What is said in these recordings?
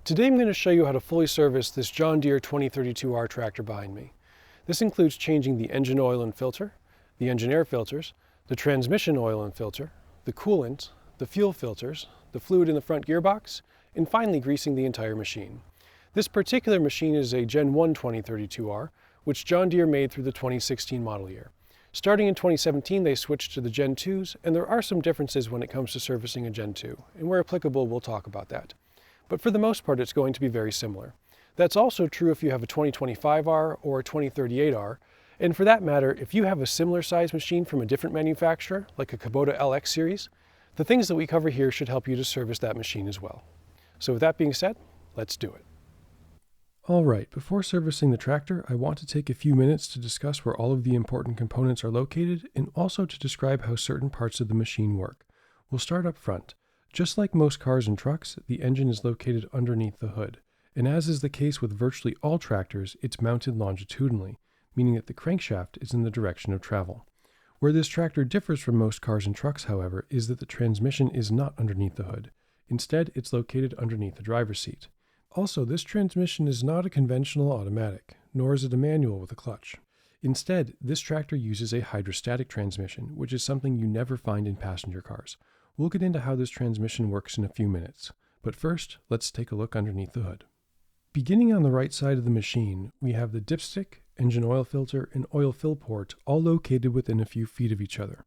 Today I'm going to show you how to fully service this John Deere 2032R tractor behind me. This includes changing the engine oil and filter, the engine air filters, the transmission oil and filter, the coolant, the fuel filters, the fluid in the front gearbox, and finally greasing the entire machine. This particular machine is a Gen 1 2032R, which John Deere made through the 2016 model year. Starting in 2017, they switched to the Gen 2s, and there are some differences when it comes to servicing a Gen 2, and where applicable, we'll talk about that. But for the most part, it's going to be very similar. That's also true if you have a 2025R or a 2038R, and for that matter, if you have a similar size machine from a different manufacturer, like a Kubota LX series, the things that we cover here should help you to service that machine as well. So with that being said, let's do it. Alright, before servicing the tractor, I want to take a few minutes to discuss where all of the important components are located and also to describe how certain parts of the machine work. We'll start up front. Just like most cars and trucks, the engine is located underneath the hood, and as is the case with virtually all tractors, it's mounted longitudinally, meaning that the crankshaft is in the direction of travel. Where this tractor differs from most cars and trucks, however, is that the transmission is not underneath the hood. Instead, it's located underneath the driver's seat. Also, this transmission is not a conventional automatic, nor is it a manual with a clutch. Instead, this tractor uses a hydrostatic transmission, which is something you never find in passenger cars. We'll get into how this transmission works in a few minutes, but first, let's take a look underneath the hood. Beginning on the right side of the machine, we have the dipstick, engine oil filter, and oil fill port all located within a few feet of each other.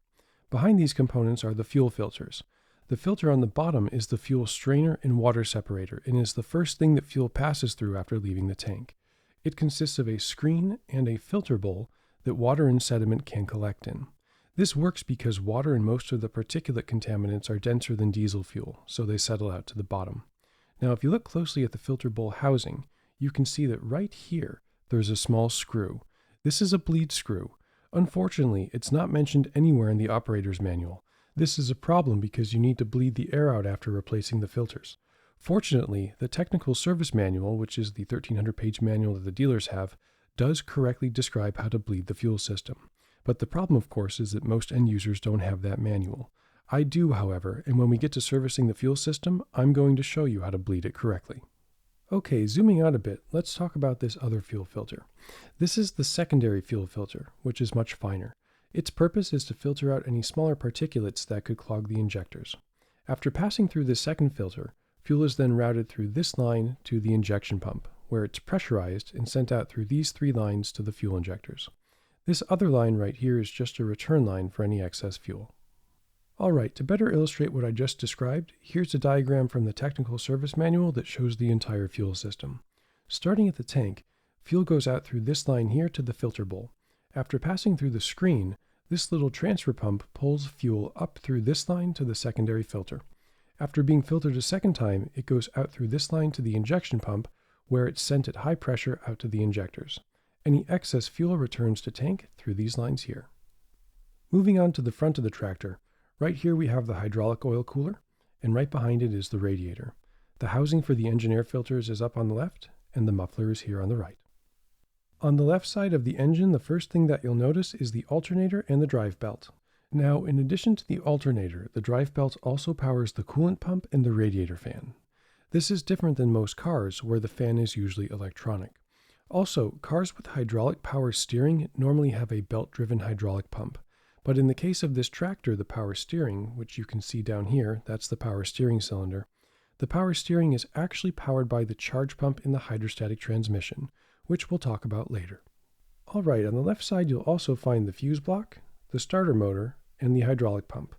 Behind these components are the fuel filters. The filter on the bottom is the fuel strainer and water separator and is the first thing that fuel passes through after leaving the tank. It consists of a screen and a filter bowl that water and sediment can collect in. This works because water and most of the particulate contaminants are denser than diesel fuel, so they settle out to the bottom. Now, if you look closely at the filter bowl housing, you can see that right here, there's a small screw. This is a bleed screw. Unfortunately, it's not mentioned anywhere in the operator's manual. This is a problem because you need to bleed the air out after replacing the filters. Fortunately, the technical service manual, which is the 1300-page manual that the dealers have, does correctly describe how to bleed the fuel system. But the problem, of course, is that most end users don't have that manual. I do, however, and when we get to servicing the fuel system, I'm going to show you how to bleed it correctly. Okay, zooming out a bit, let's talk about this other fuel filter. This is the secondary fuel filter, which is much finer. Its purpose is to filter out any smaller particulates that could clog the injectors. After passing through this second filter, fuel is then routed through this line to the injection pump, where it's pressurized and sent out through these three lines to the fuel injectors. This other line right here is just a return line for any excess fuel. Alright, to better illustrate what I just described, here's a diagram from the technical service manual that shows the entire fuel system. Starting at the tank, fuel goes out through this line here to the filter bowl. After passing through the screen, this little transfer pump pulls fuel up through this line to the secondary filter. After being filtered a second time, it goes out through this line to the injection pump, where it's sent at high pressure out to the injectors. Any excess fuel returns to tank through these lines here. Moving on to the front of the tractor, right here we have the hydraulic oil cooler, and right behind it is the radiator. The housing for the engine air filters is up on the left, and the muffler is here on the right. On the left side of the engine, the first thing that you'll notice is the alternator and the drive belt. Now, in addition to the alternator, the drive belt also powers the coolant pump and the radiator fan. This is different than most cars, where the fan is usually electronic. Also, cars with hydraulic power steering normally have a belt-driven hydraulic pump. But in the case of this tractor, the power steering, which you can see down here, that's the power steering cylinder, the power steering is actually powered by the charge pump in the hydrostatic transmission, which we'll talk about later. Alright, on the left side you'll also find the fuse block, the starter motor, and the hydraulic pump.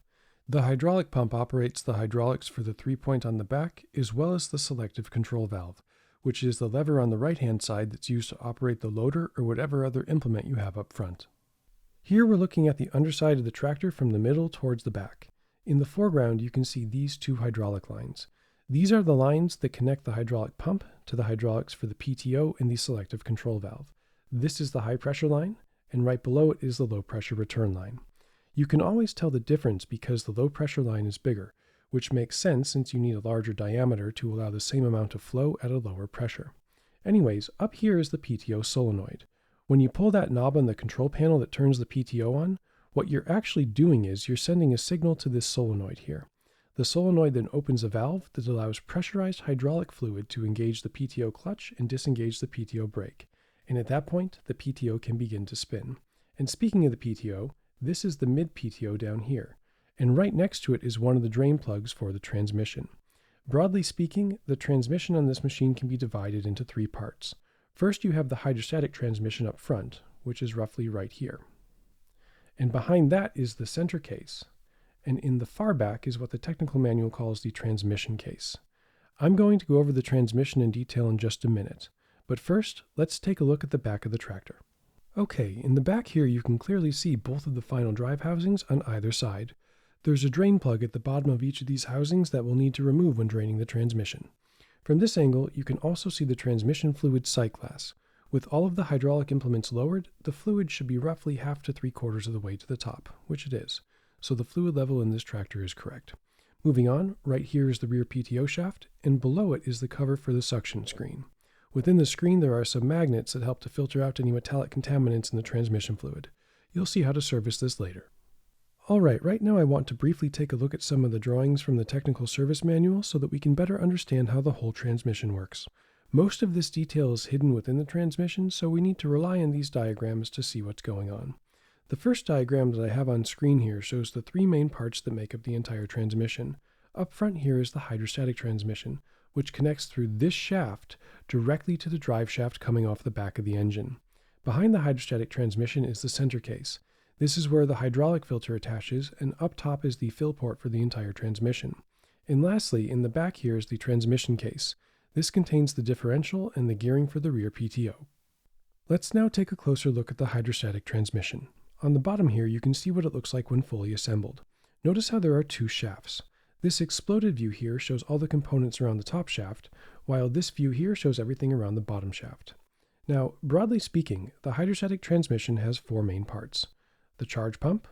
The hydraulic pump operates the hydraulics for the 3-point on the back, as well as the selective control valve, which is the lever on the right-hand side that's used to operate the loader or whatever other implement you have up front. Here we're looking at the underside of the tractor from the middle towards the back. In the foreground you can see these two hydraulic lines. These are the lines that connect the hydraulic pump to the hydraulics for the PTO and the selective control valve. This is the high pressure line, and right below it is the low pressure return line. You can always tell the difference because the low pressure line is bigger, which makes sense since you need a larger diameter to allow the same amount of flow at a lower pressure. Anyways, up here is the PTO solenoid. When you pull that knob on the control panel that turns the PTO on, what you're actually doing is you're sending a signal to this solenoid here. The solenoid then opens a valve that allows pressurized hydraulic fluid to engage the PTO clutch and disengage the PTO brake. And at that point, the PTO can begin to spin. And speaking of the PTO, this is the mid-PTO down here. And right next to it is one of the drain plugs for the transmission. Broadly speaking, the transmission on this machine can be divided into three parts. First, you have the hydrostatic transmission up front, which is roughly right here. And behind that is the center case. And in the far back is what the technical manual calls the transmission case. I'm going to go over the transmission in detail in just a minute, but first, let's take a look at the back of the tractor. Okay, in the back here you can clearly see both of the final drive housings on either side. There's a drain plug at the bottom of each of these housings that we'll need to remove when draining the transmission. From this angle, you can also see the transmission fluid sight glass. With all of the hydraulic implements lowered, the fluid should be roughly half to 3/4 of the way to the top, which it is. So the fluid level in this tractor is correct. Moving on, right here is the rear PTO shaft, and below it is the cover for the suction screen. Within the screen there are some magnets that help to filter out any metallic contaminants in the transmission fluid. You'll see how to service this later. Alright, right now I want to briefly take a look at some of the drawings from the technical service manual so that we can better understand how the whole transmission works. Most of this detail is hidden within the transmission, so we need to rely on these diagrams to see what's going on. The first diagram that I have on screen here shows the three main parts that make up the entire transmission. Up front here is the hydrostatic transmission, which connects through this shaft directly to the drive shaft coming off the back of the engine. Behind the hydrostatic transmission is the center case. This is where the hydraulic filter attaches, and up top is the fill port for the entire transmission. And lastly, in the back here is the transmission case. This contains the differential and the gearing for the rear PTO. Let's now take a closer look at the hydrostatic transmission. On the bottom here, you can see what it looks like when fully assembled. Notice how there are two shafts. This exploded view here shows all the components around the top shaft, while this view here shows everything around the bottom shaft. Now, broadly speaking, the hydrostatic transmission has four main parts: the charge pump,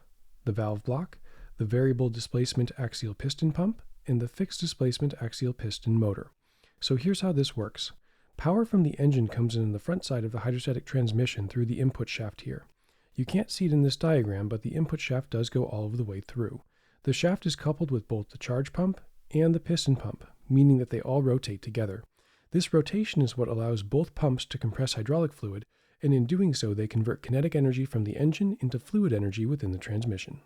the valve block, the variable displacement axial piston pump, and the fixed displacement axial piston motor. So here's how this works. Power from the engine comes in the front side of the hydrostatic transmission through the input shaft here. You can't see it in this diagram, but the input shaft does go all of the way through. The shaft is coupled with both the charge pump and the piston pump, meaning that they all rotate together. This rotation is what allows both pumps to compress hydraulic fluid, and in doing so they convert kinetic energy from the engine into fluid energy within the transmission.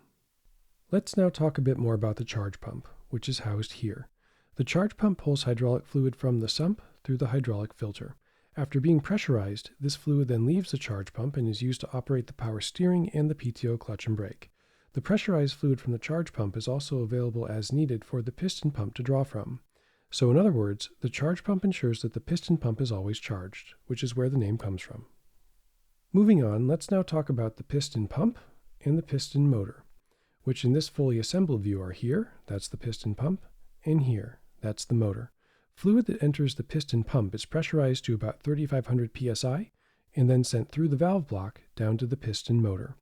Let's now talk a bit more about the charge pump, which is housed here. The charge pump pulls hydraulic fluid from the sump through the hydraulic filter. After being pressurized, this fluid then leaves the charge pump and is used to operate the power steering and the PTO clutch and brake. The pressurized fluid from the charge pump is also available as needed for the piston pump to draw from. So in other words, the charge pump ensures that the piston pump is always charged, which is where the name comes from. Moving on, let's now talk about the piston pump and the piston motor, which in this fully assembled view are here, that's the piston pump, and here, that's the motor. Fluid that enters the piston pump is pressurized to about 3,500 psi and then sent through the valve block down to the piston motor.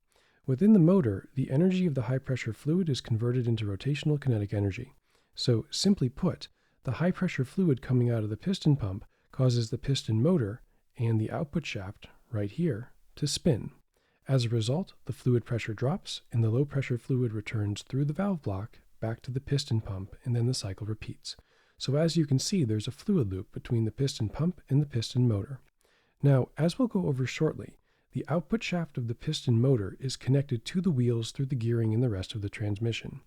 Within the motor, the energy of the high-pressure fluid is converted into rotational kinetic energy. So, simply put, the high-pressure fluid coming out of the piston pump causes the piston motor and the output shaft, right here, to spin. As a result, the fluid pressure drops and the low-pressure fluid returns through the valve block back to the piston pump, and then the cycle repeats. So as you can see, there's a fluid loop between the piston pump and the piston motor. Now, as we'll go over shortly, the output shaft of the piston motor is connected to the wheels through the gearing and the rest of the transmission.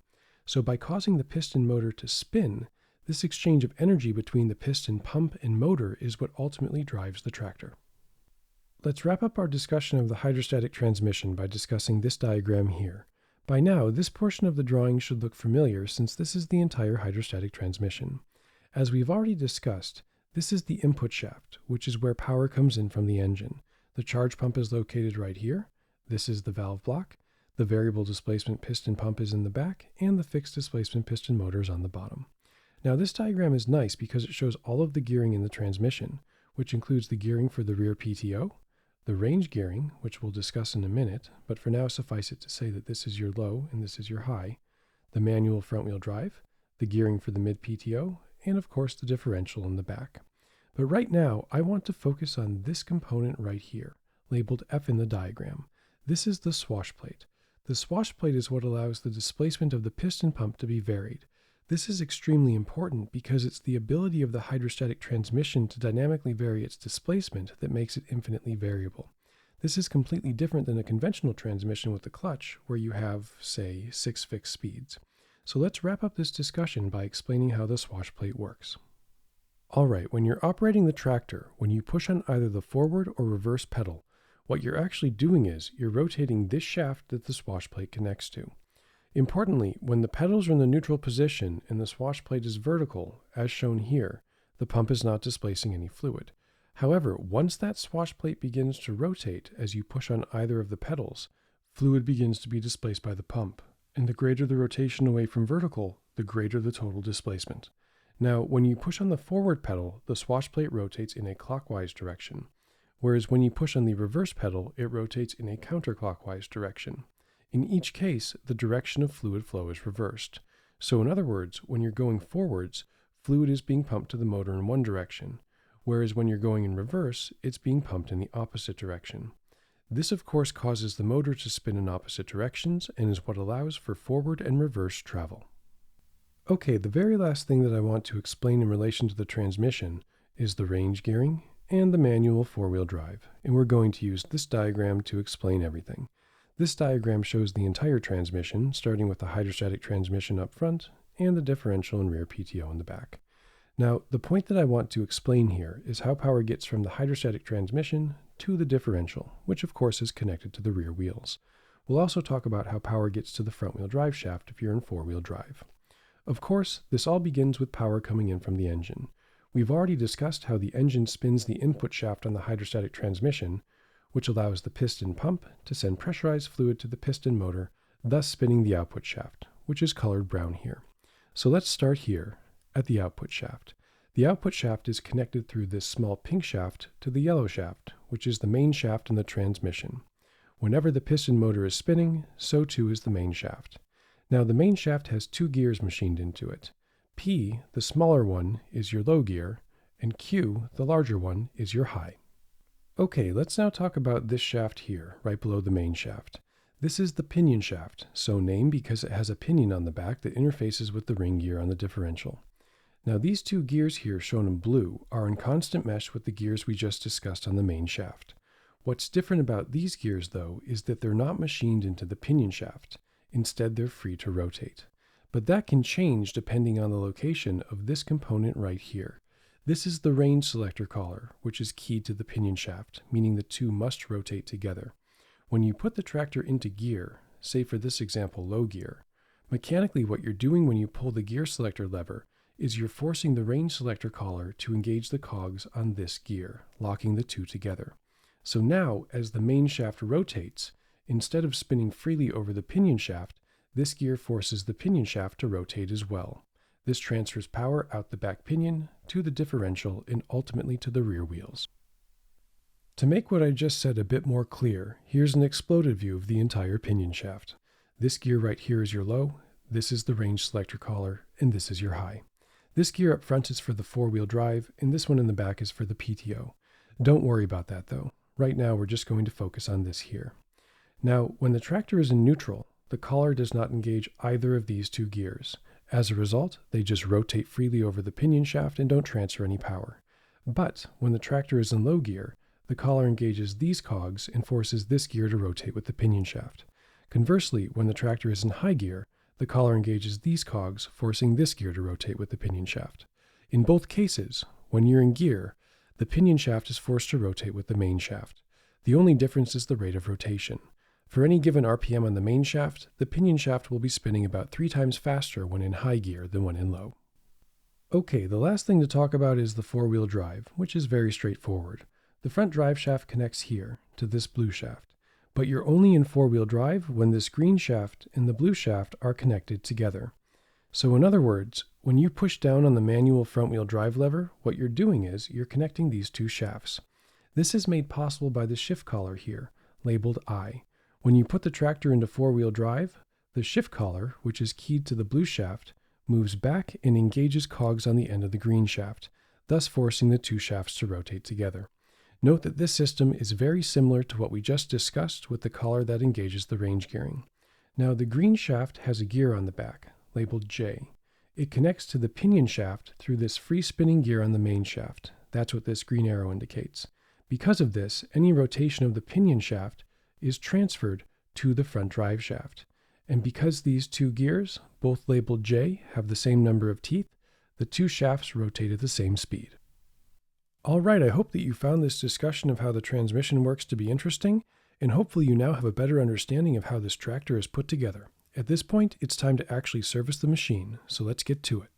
So by causing the piston motor to spin, this exchange of energy between the piston pump and motor is what ultimately drives the tractor. Let's wrap up our discussion of the hydrostatic transmission by discussing this diagram here. By now, this portion of the drawing should look familiar since this is the entire hydrostatic transmission. As we've already discussed, this is the input shaft, which is where power comes in from the engine. The charge pump is located right here. This is the valve block. The variable displacement piston pump is in the back, and the fixed displacement piston motor is on the bottom. Now this diagram is nice because it shows all of the gearing in the transmission, which includes the gearing for the rear PTO, the range gearing, which we'll discuss in a minute, but for now suffice it to say that this is your low and this is your high, the manual front-wheel drive, the gearing for the mid-PTO, and of course the differential in the back. But right now, I want to focus on this component right here, labeled F in the diagram. This is the swash plate. The swash plate is what allows the displacement of the piston pump to be varied. This is extremely important because it's the ability of the hydrostatic transmission to dynamically vary its displacement that makes it infinitely variable. This is completely different than a conventional transmission with the clutch, where you have, say, 6 fixed speeds. So let's wrap up this discussion by explaining how the swash plate works. Alright, when you're operating the tractor, when you push on either the forward or reverse pedal, what you're actually doing is you're rotating this shaft that the swash plate connects to. Importantly, when the pedals are in the neutral position and the swash plate is vertical, as shown here, the pump is not displacing any fluid. However, once that swash plate begins to rotate as you push on either of the pedals, fluid begins to be displaced by the pump, and the greater the rotation away from vertical, the greater the total displacement. Now, when you push on the forward pedal, the swash plate rotates in a clockwise direction, whereas when you push on the reverse pedal, it rotates in a counterclockwise direction. In each case, the direction of fluid flow is reversed. So in other words, when you're going forwards, fluid is being pumped to the motor in one direction, whereas when you're going in reverse, it's being pumped in the opposite direction. This of course causes the motor to spin in opposite directions and is what allows for forward and reverse travel. Okay, the very last thing that I want to explain in relation to the transmission is the range gearing and the manual four-wheel drive, and we're going to use this diagram to explain everything. This diagram shows the entire transmission, starting with the hydrostatic transmission up front and the differential and rear PTO in the back. Now, the point that I want to explain here is how power gets from the hydrostatic transmission to the differential, which of course is connected to the rear wheels. We'll also talk about how power gets to the front-wheel drive shaft if you're in four-wheel drive. Of course, this all begins with power coming in from the engine. We've already discussed how the engine spins the input shaft on the hydrostatic transmission, which allows the piston pump to send pressurized fluid to the piston motor, thus spinning the output shaft, which is colored brown here. So let's start here at the output shaft. The output shaft is connected through this small pink shaft to the yellow shaft, which is the main shaft in the transmission. Whenever the piston motor is spinning, so too is the main shaft. Now the main shaft has 2 gears machined into it. P, the smaller one, is your low gear, and Q, the larger one, is your high. Okay, let's now talk about this shaft here, right below the main shaft. This is the pinion shaft, so named because it has a pinion on the back that interfaces with the ring gear on the differential. Now these 2 gears here shown in blue are in constant mesh with the gears we just discussed on the main shaft. What's different about these gears though is that they're not machined into the pinion shaft. Instead, they're free to rotate. But that can change depending on the location of this component right here. This is the range selector collar, which is keyed to the pinion shaft, meaning the 2 must rotate together. When you put the tractor into gear, say for this example low gear, mechanically what you're doing when you pull the gear selector lever is you're forcing the range selector collar to engage the cogs on this gear, locking the 2 together. So now, as the main shaft rotates, instead of spinning freely over the pinion shaft, this gear forces the pinion shaft to rotate as well. This transfers power out the back pinion to the differential and ultimately to the rear wheels. To make what I just said a bit more clear, here's an exploded view of the entire pinion shaft. This gear right here is your low, this is the range selector collar, and this is your high. This gear up front is for the four-wheel drive, and this one in the back is for the PTO. Don't worry about that though. Right now we're just going to focus on this here. Now, when the tractor is in neutral, the collar does not engage either of these 2 gears. As a result, they just rotate freely over the pinion shaft and don't transfer any power. But when the tractor is in low gear, the collar engages these cogs and forces this gear to rotate with the pinion shaft. Conversely, when the tractor is in high gear, the collar engages these cogs, forcing this gear to rotate with the pinion shaft. In both cases, when you're in gear, the pinion shaft is forced to rotate with the main shaft. The only difference is the rate of rotation. For any given RPM on the main shaft, the pinion shaft will be spinning about 3 times faster when in high gear than when in low. Okay, the last thing to talk about is the four-wheel drive, which is very straightforward. The front drive shaft connects here to this blue shaft, but you're only in four-wheel drive when this green shaft and the blue shaft are connected together. So in other words, when you push down on the manual front-wheel drive lever, what you're doing is you're connecting these 2 shafts. This is made possible by the shift collar here, labeled I. When you put the tractor into four-wheel drive, the shift collar, which is keyed to the blue shaft, moves back and engages cogs on the end of the green shaft, thus forcing the 2 shafts to rotate together. Note that this system is very similar to what we just discussed with the collar that engages the range gearing. Now the green shaft has a gear on the back, labeled J. It connects to the pinion shaft through this free spinning gear on the main shaft. That's what this green arrow indicates. Because of this, any rotation of the pinion shaft is transferred to the front drive shaft. And because these two gears, both labeled J, have the same number of teeth, the two shafts rotate at the same speed. All right, I hope that you found this discussion of how the transmission works to be interesting, and hopefully you now have a better understanding of how this tractor is put together. At this point, it's time to actually service the machine, so let's get to it.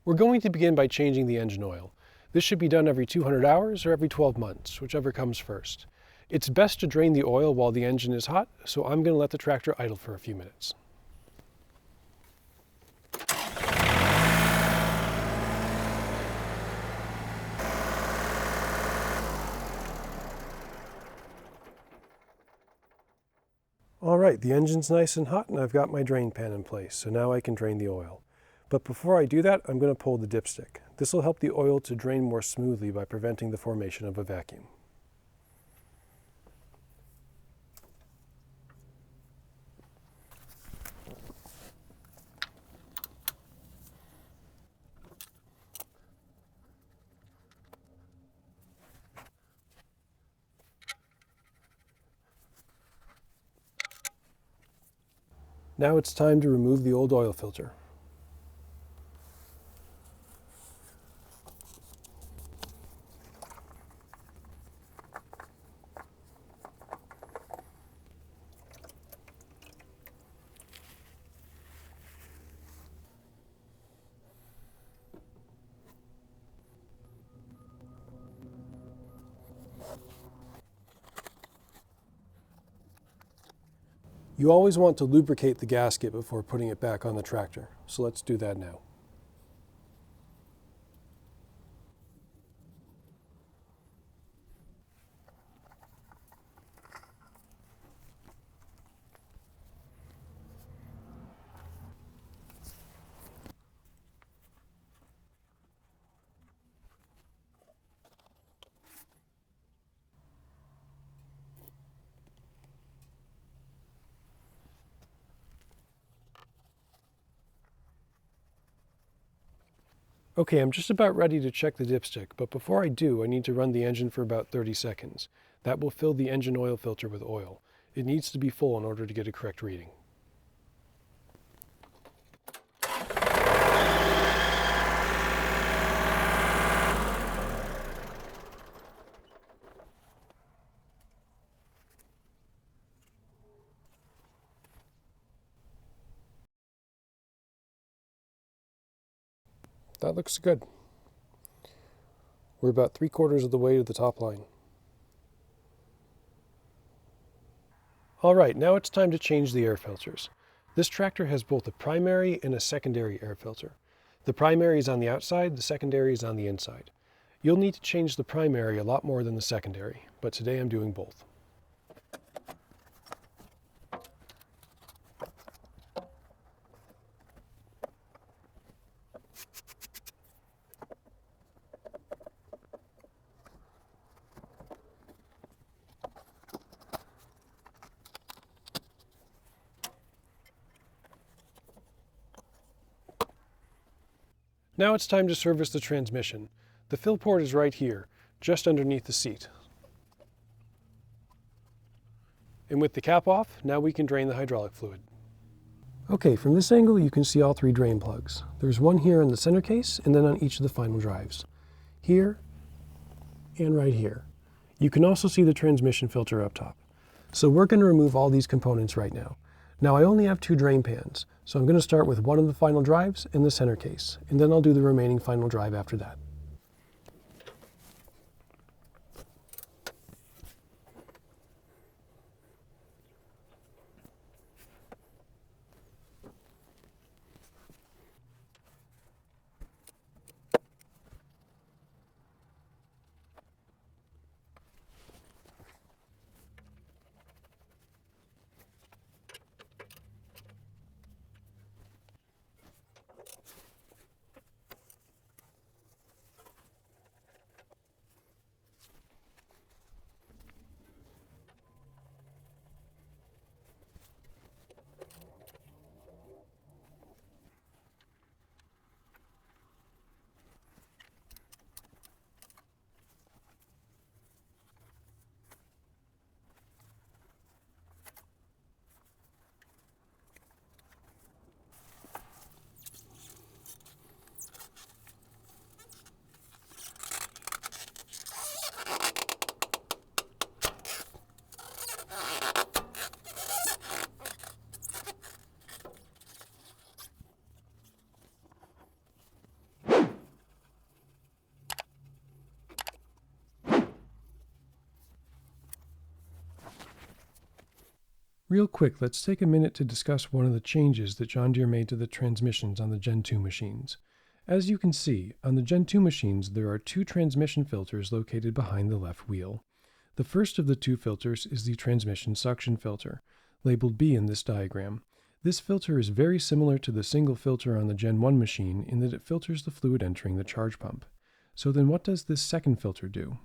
We're going to begin by changing the engine oil. This should be done every 200 hours or every 12 months, whichever comes first. It's best to drain the oil while the engine is hot, so I'm going to let the tractor idle for a few minutes. All right, the engine's nice and hot and I've got my drain pan in place, so now I can drain the oil. But before I do that, I'm going to pull the dipstick. This will help the oil to drain more smoothly by preventing the formation of a vacuum. Now it's time to remove the old oil filter. You always want to lubricate the gasket before putting it back on the tractor, so let's do that now. Okay, I'm just about ready to check the dipstick, but before I do, I need to run the engine for about 30 seconds. That will fill the engine oil filter with oil. It needs to be full in order to get a correct reading. That looks good. We're about 3/4 of the way to the top line. All right, now it's time to change the air filters. This tractor has both a primary and a secondary air filter. The primary is on the outside, the secondary is on the inside. You'll need to change the primary a lot more than the secondary, but today I'm doing both. Now it's time to service the transmission. The fill port is right here, just underneath the seat. And with the cap off, now we can drain the hydraulic fluid. Okay, from this angle you can see all three drain plugs. There's one here in the center case and then on each of the final drives. Here and right here. You can also see the transmission filter up top. So we're going to remove all these components right now. Now I only have 2 drain pans, so I'm going to start with one of the final drives in the center case, and then I'll do the remaining final drive after that. Real quick, let's take a minute to discuss one of the changes that John Deere made to the transmissions on the Gen 2 machines. As you can see, on the Gen 2 machines there are two transmission filters located behind the left wheel. The first of the two filters is the transmission suction filter, labeled B in this diagram. This filter is very similar to the single filter on the Gen 1 machine in that it filters the fluid entering the charge pump. So then what does this second filter do?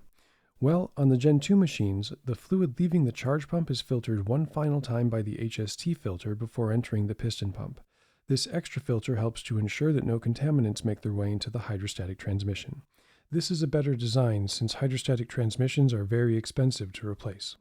Well, on the Gen 2 machines, the fluid leaving the charge pump is filtered one final time by the HST filter before entering the piston pump. This extra filter helps to ensure that no contaminants make their way into the hydrostatic transmission. This is a better design since hydrostatic transmissions are very expensive to replace.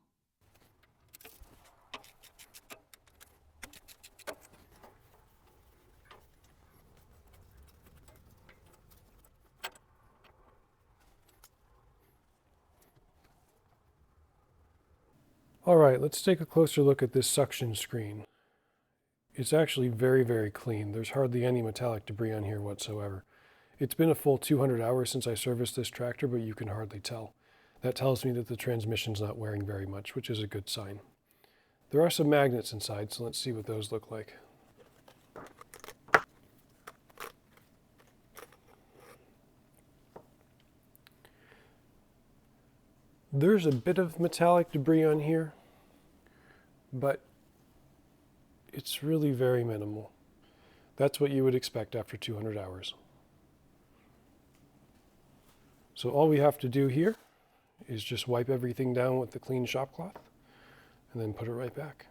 Alright, let's take a closer look at this suction screen. It's actually very, very clean. There's hardly any metallic debris on here whatsoever. It's been a full 200 hours since I serviced this tractor, but you can hardly tell. That tells me that the transmission's not wearing very much, which is a good sign. There are some magnets inside, so let's see what those look like. There's a bit of metallic debris on here, but it's really very minimal. That's what you would expect after 200 hours. So all we have to do here is just wipe everything down with the clean shop cloth and then put it right back.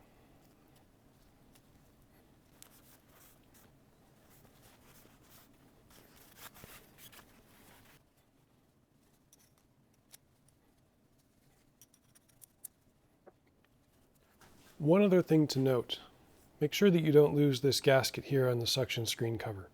One other thing to note, make sure that you don't lose this gasket here on the suction screen cover.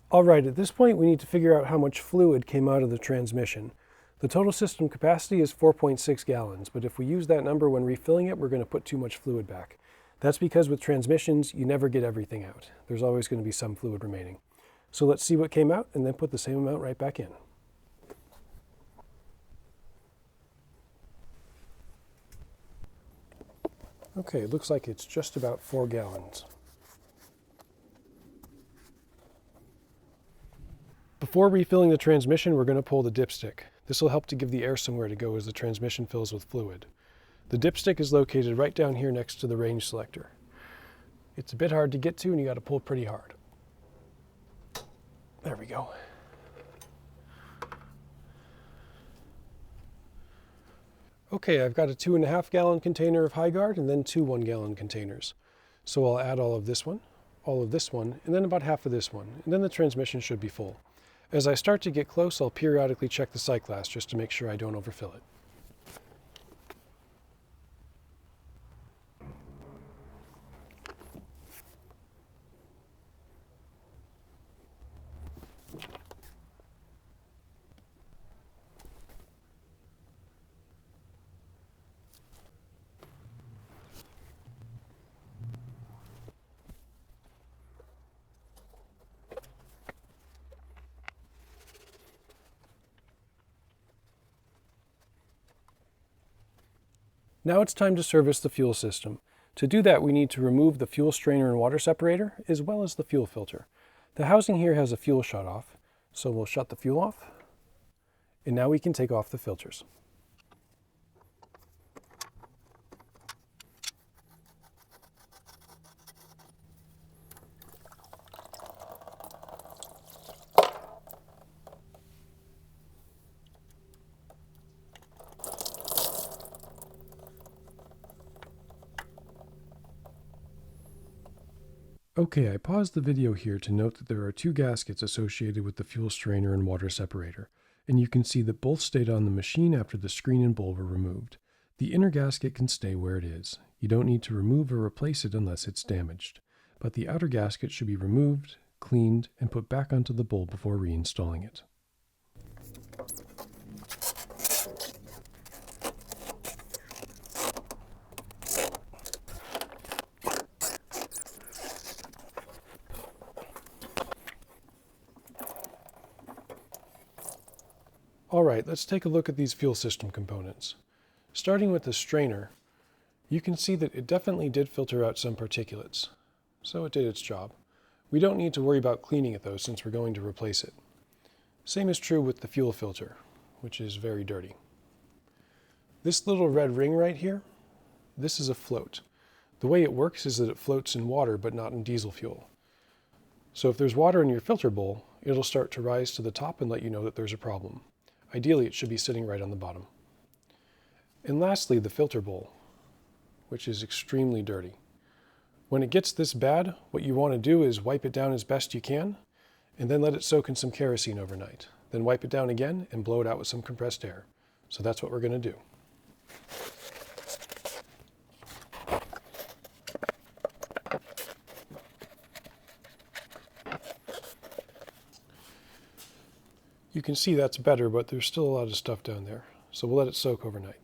Alright, at this point we need to figure out how much fluid came out of the transmission. The total system capacity is 4.6 gallons, but if we use that number when refilling it, we're going to put too much fluid back. That's because with transmissions, you never get everything out. There's always going to be some fluid remaining. So let's see what came out and then put the same amount right back in. Okay, it looks like it's just about 4 gallons. Before refilling the transmission, we're going to pull the dipstick. This will help to give the air somewhere to go as the transmission fills with fluid. The dipstick is located right down here next to the range selector. It's a bit hard to get to and you got to pull pretty hard. There we go. Okay, I've got a 2.5 gallon container of High Guard and then two 1 gallon containers. So I'll add all of this one, and then about half of this one, and then the transmission should be full. As I start to get close, I'll periodically check the sight glass just to make sure I don't overfill it. Now it's time to service the fuel system. To do that, we need to remove the fuel strainer and water separator, as well as the fuel filter. The housing here has a fuel shut-off, so we'll shut the fuel off, and now we can take off the filters. Okay, I paused the video here to note that there are two gaskets associated with the fuel strainer and water separator, and you can see that both stayed on the machine after the screen and bowl were removed. The inner gasket can stay where it is. You don't need to remove or replace it unless it's damaged, but the outer gasket should be removed, cleaned, and put back onto the bowl before reinstalling it. Alright, let's take a look at these fuel system components. Starting with the strainer, you can see that it definitely did filter out some particulates, so it did its job. We don't need to worry about cleaning it though, since we're going to replace it. Same is true with the fuel filter, which is very dirty. This little red ring right here, this is a float. The way it works is that it floats in water but not in diesel fuel. So if there's water in your filter bowl, it'll start to rise to the top and let you know that there's a problem. Ideally, it should be sitting right on the bottom. And lastly, the filter bowl, which is extremely dirty. When it gets this bad, what you want to do is wipe it down as best you can, and then let it soak in some kerosene overnight. Then wipe it down again and blow it out with some compressed air. So that's what we're going to do. You can see that's better, but there's still a lot of stuff down there, so we'll let it soak overnight.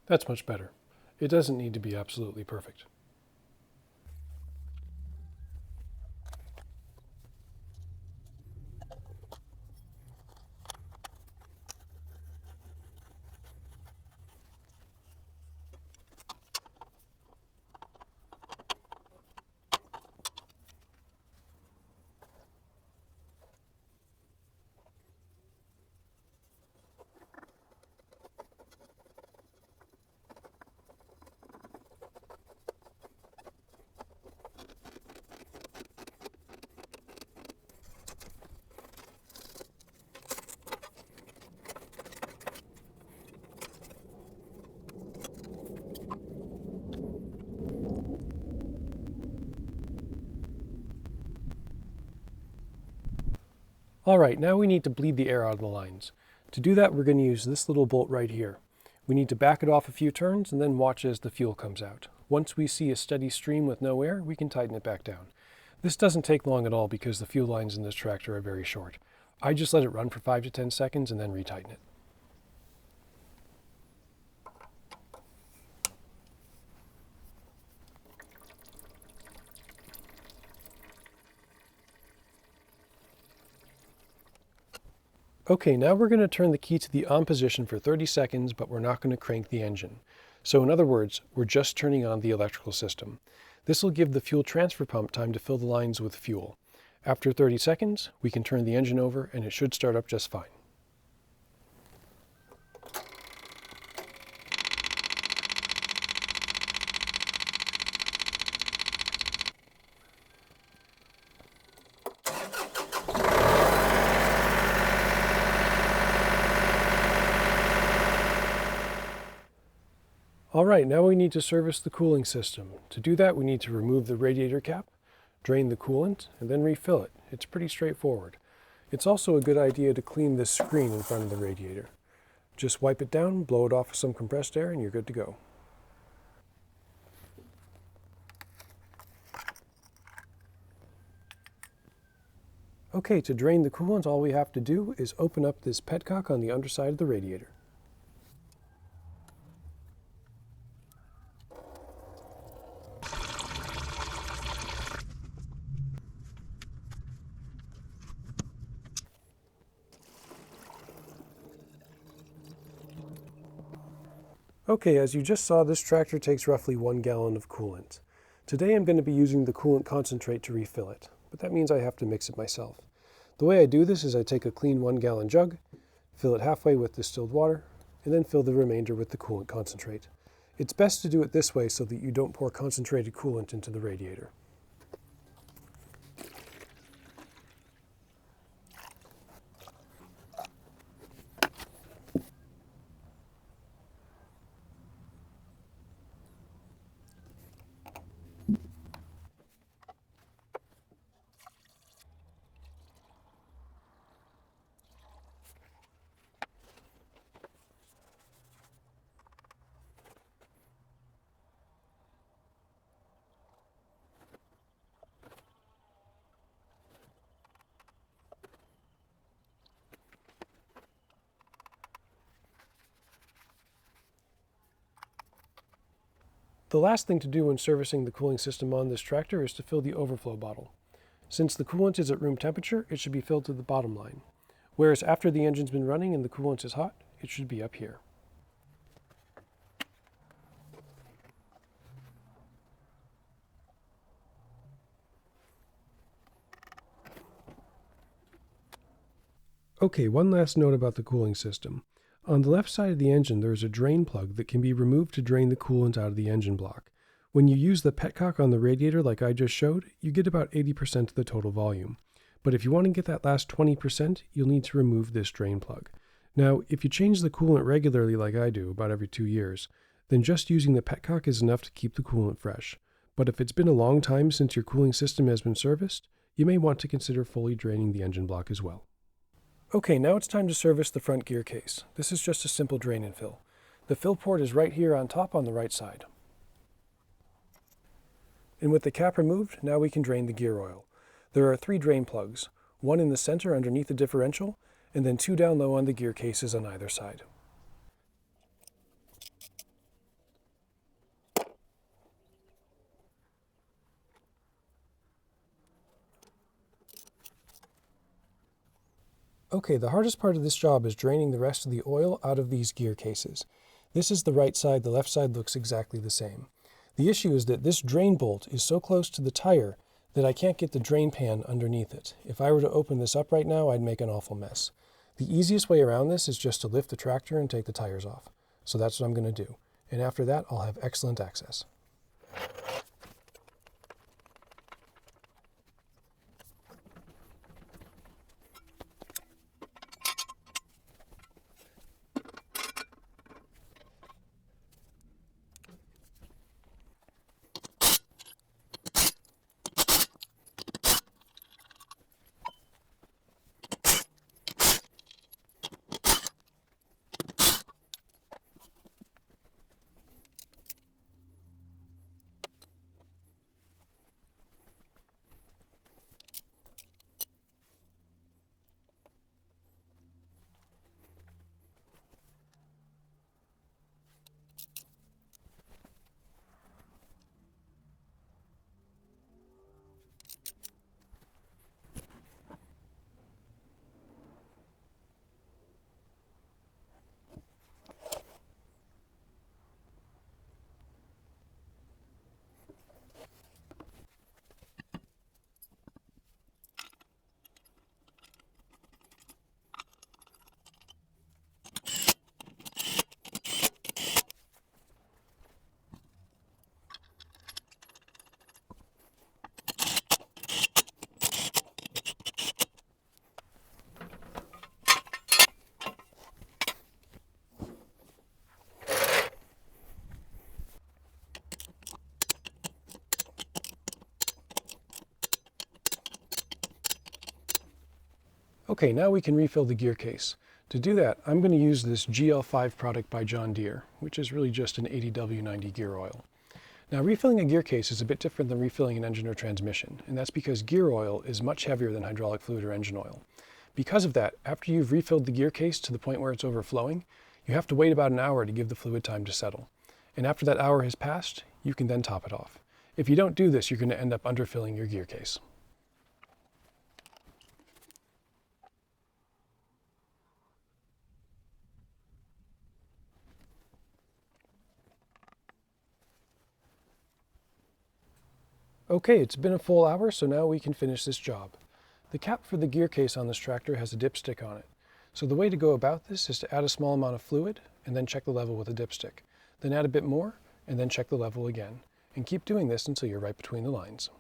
That's much better. It doesn't need to be absolutely perfect. All right, now we need to bleed the air out of the lines. To do that, we're going to use this little bolt right here. We need to back it off a few turns and then watch as the fuel comes out. Once we see a steady stream with no air, we can tighten it back down. This doesn't take long at all because the fuel lines in this tractor are very short. I just let it run for 5 to 10 seconds and then retighten it. Okay, now we're going to turn the key to the on position for 30 seconds, but we're not going to crank the engine. So in other words, we're just turning on the electrical system. This will give the fuel transfer pump time to fill the lines with fuel. After 30 seconds, we can turn the engine over and it should start up just fine. All right, now we need to service the cooling system. To do that, we need to remove the radiator cap, drain the coolant, and then refill it. It's pretty straightforward. It's also a good idea to clean this screen in front of the radiator. Just wipe it down, blow it off with some compressed air, and you're good to go. Okay, to drain the coolant, all we have to do is open up this petcock on the underside of the radiator. Okay, as you just saw, this tractor takes roughly 1 gallon of coolant. Today I'm going to be using the coolant concentrate to refill it, but that means I have to mix it myself. The way I do this is I take a clean 1 gallon jug, fill it halfway with distilled water, and then fill the remainder with the coolant concentrate. It's best to do it this way so that you don't pour concentrated coolant into the radiator. The last thing to do when servicing the cooling system on this tractor is to fill the overflow bottle. Since the coolant is at room temperature, it should be filled to the bottom line, whereas after the engine's been running and the coolant is hot, it should be up here. Okay, one last note about the cooling system. On the left side of the engine, there is a drain plug that can be removed to drain the coolant out of the engine block. When you use the petcock on the radiator like I just showed, you get about 80% of the total volume. But if you want to get that last 20%, you'll need to remove this drain plug. Now, if you change the coolant regularly like I do, about every 2 years, then just using the petcock is enough to keep the coolant fresh. But if it's been a long time since your cooling system has been serviced, you may want to consider fully draining the engine block as well. Okay, now it's time to service the front gear case. This is just a simple drain and fill. The fill port is right here on top on the right side. And with the cap removed, now we can drain the gear oil. There are 3 drain plugs, one in the center underneath the differential, and then 2 down low on the gear cases on either side. Okay, the hardest part of this job is draining the rest of the oil out of these gear cases. This is the right side, the left side looks exactly the same. The issue is that this drain bolt is so close to the tire that I can't get the drain pan underneath it. If I were to open this up right now, I'd make an awful mess. The easiest way around this is just to lift the tractor and take the tires off. So that's what I'm going to do. And after that, I'll have excellent access. Okay, now we can refill the gear case. To do that, I'm going to use this GL5 product by John Deere, which is really just an 80W90 gear oil. Now, refilling a gear case is a bit different than refilling an engine or transmission, and that's because gear oil is much heavier than hydraulic fluid or engine oil. Because of that, after you've refilled the gear case to the point where it's overflowing, you have to wait about an hour to give the fluid time to settle. And after that hour has passed, you can then top it off. If you don't do this, you're going to end up underfilling your gear case. Okay, it's been a full hour, so now we can finish this job. The cap for the gear case on this tractor has a dipstick on it. So the way to go about this is to add a small amount of fluid and then check the level with a dipstick. Then add a bit more, and then check the level again. And keep doing this until you're right between the lines.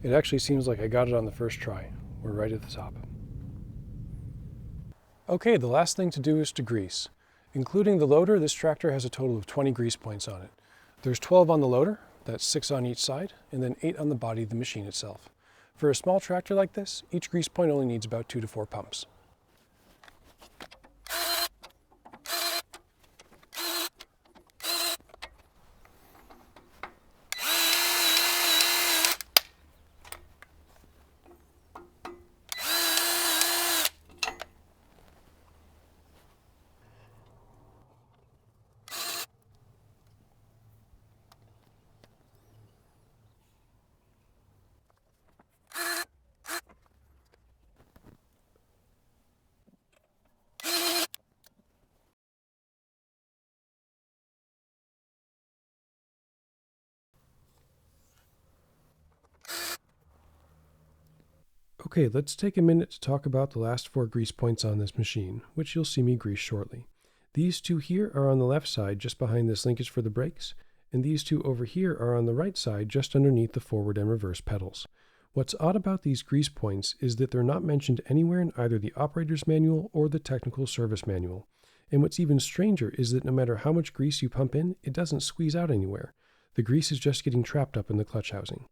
It actually seems like I got it on the first try. We're right at the top. Okay, the last thing to do is to grease. Including the loader, this tractor has a total of 20 grease points on it. There's 12 on the loader, that's 6 on each side, and then 8 on the body of the machine itself. For a small tractor like this, each grease point only needs about 2 to 4 pumps. Okay, let's take a minute to talk about the last 4 grease points on this machine, which you'll see me grease shortly. These 2 here are on the left side just behind this linkage for the brakes, and these 2 over here are on the right side just underneath the forward and reverse pedals. What's odd about these grease points is that they're not mentioned anywhere in either the operator's manual or the technical service manual. And what's even stranger is that no matter how much grease you pump in, it doesn't squeeze out anywhere. The grease is just getting trapped up in the clutch housing.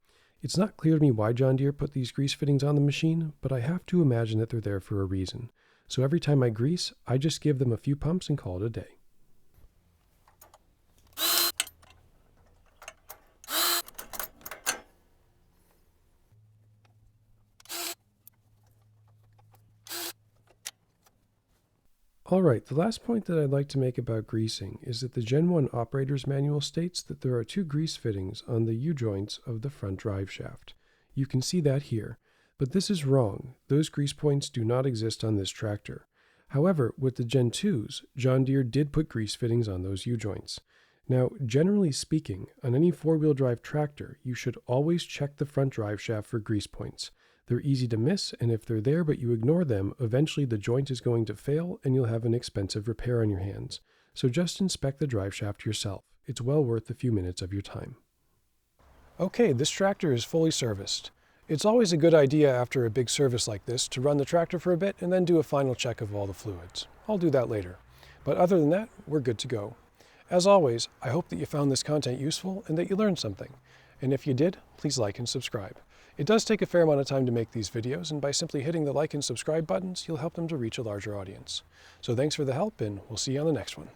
It's not clear to me why John Deere put these grease fittings on the machine, but I have to imagine that they're there for a reason. So every time I grease, I just give them a few pumps and call it a day. Alright, the last point that I'd like to make about greasing is that the Gen 1 operator's manual states that there are 2 grease fittings on the U-joints of the front drive shaft. You can see that here, but this is wrong. Those grease points do not exist on this tractor. However, with the Gen 2s, John Deere did put grease fittings on those U-joints. Now, generally speaking, on any 4-wheel drive tractor, you should always check the front drive shaft for grease points. They're easy to miss, and if they're there but you ignore them, eventually the joint is going to fail and you'll have an expensive repair on your hands. So just inspect the drive shaft yourself. It's well worth a few minutes of your time. Okay, this tractor is fully serviced. It's always a good idea after a big service like this to run the tractor for a bit and then do a final check of all the fluids. I'll do that later. But other than that, we're good to go. As always, I hope that you found this content useful and that you learned something. And if you did, please like and subscribe. It does take a fair amount of time to make these videos, and by simply hitting the like and subscribe buttons, you'll help them to reach a larger audience. So thanks for the help, and we'll see you on the next one.